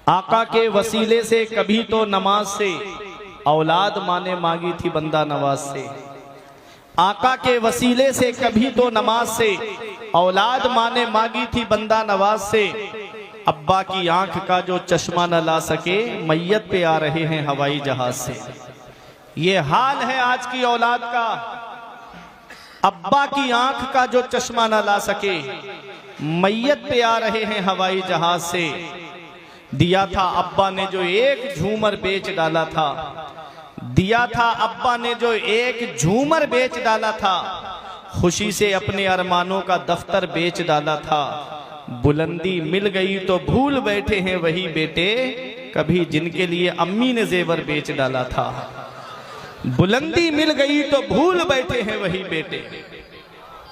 आका के वसीले से कभी तो नमाज से औलाद माने मांगी थी बंदा नवाज से। आका के वसीले से कभी तो नमाज से औलाद माने मांगी थी बंदा नवाज से। अब्बा की आंख का जो चश्मा न ला सके मैयत पे आ रहे हैं हवाई जहाज से। ये हाल है आज की औलाद का। अब्बा की आंख का जो चश्मा न ला सके मैयत पे आ रहे हैं हवाई जहाज से। दिया था अब्बा ने जो एक झूमर बेच डाला था, दिया था अब्बा ने जो एक झूमर बेच डाला था, खुशी से अपने अरमानों का दफ्तर बेच डाला था। बुलंदी मिल गई तो भूल बैठे हैं वही बेटे, कभी जिनके लिए अम्मी ने जेवर बेच डाला था। बुलंदी मिल गई तो भूल बैठे हैं वही बेटे।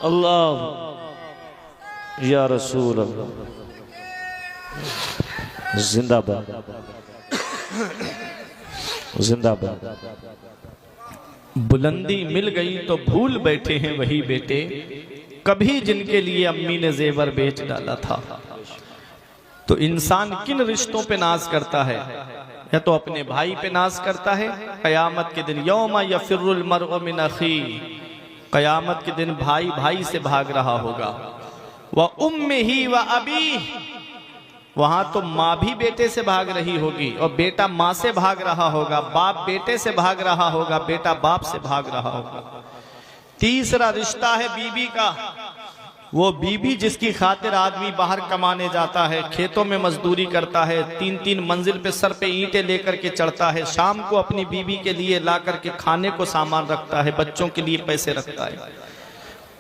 अल्लाह या रसूल अल्लाह, जिंदाबाद जिंदाबाद। बुलंदी मिल गई तो भूल बैठे हैं वही बेटे, कभी जिनके लिए अम्मी ने जेवर बेच डाला था। तो इंसान किन रिश्तों पे नाज करता है? या तो अपने भाई पे नाज करता है। कयामत के दिन यौमा यफिरुल मरउ मिन अखी, कयामत के दिन भाई भाई से भाग रहा होगा। व उम्मिही व अबी, वहां तो माँ भी बेटे से भाग रही होगी और बेटा माँ से भाग रहा होगा, बाप बेटे से भाग रहा होगा, बेटा बाप से भाग रहा होगा। तीसरा रिश्ता है बीबी का। वो बीबी जिसकी खातिर आदमी बाहर कमाने जाता है, खेतों में मजदूरी करता है, 3-3 मंजिल पे सर पे ईंटें लेकर के चढ़ता है, शाम को अपनी बीबी के लिए ला करके खाने को सामान रखता है, बच्चों के लिए पैसे रखता है।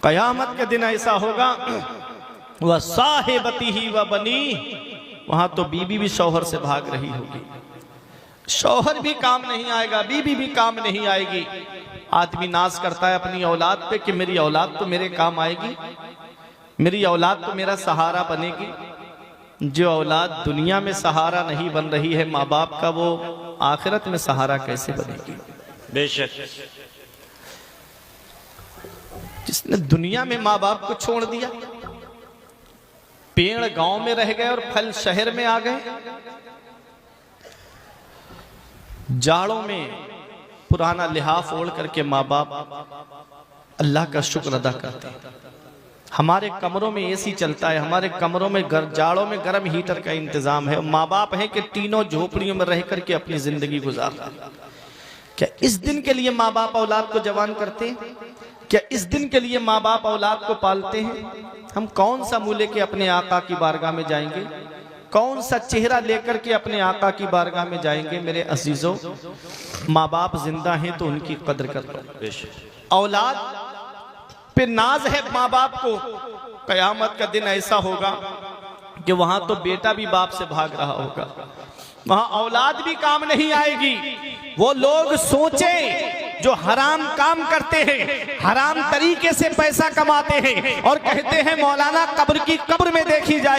कयामत के दिन ऐसा होगा, वह साहिबती ही व बनी, वहां तो बीबी भी शौहर से भाग रही होगी। शौहर भी काम नहीं आएगा, बीबी भी काम नहीं आएगी। आदमी नाज करता है अपनी औलाद पे कि मेरी औलाद तो मेरे काम आएगी, मेरी औलाद तो मेरा सहारा बनेगी। जो औलाद दुनिया में सहारा नहीं बन रही है माँ बाप का, वो आखिरत में सहारा कैसे बनेगी? बेशक। जिसने दुनिया में माँ बाप को छोड़ दिया, पेड़ गांव में रह गए और फल शहर में आ गए। जाड़ों में पुराना लिहाफ ओढ़ करके माँ बाप अल्लाह का शुक्र अदा करते हैं। हमारे कमरों में एसी चलता है, हमारे कमरों में जाड़ों में गर्म हीटर का इंतजाम है। माँ बाप है कि तीनों झोपड़ियों में रह करके अपनी जिंदगी गुजारते हैं। क्या इस दिन के लिए माँ बाप औलाद को जवान करते हैं? क्या इस दिन के लिए माँ बाप औलाद को पालते हैं? हम कौन सा मुंह लेके अपने आका की बारगाह में जाएंगे? कौन सा चेहरा लेकर के अपने आका की बारगाह में जाएंगे? मेरे अजीजों, माँ बाप जिंदा हैं तो उनकी कदर करो। औलाद पे नाज है माँ बाप को। कयामत का दिन ऐसा होगा कि वहां तो बेटा भी बाप से भाग रहा होगा, वहां औलाद भी काम नहीं आएगी। वो लोग सोचे जो हराम काम करते हैं, हराम तरीके से पैसा कमाते हैं और कहते हैं मौलाना कब्र की कब्र में देखी जाए।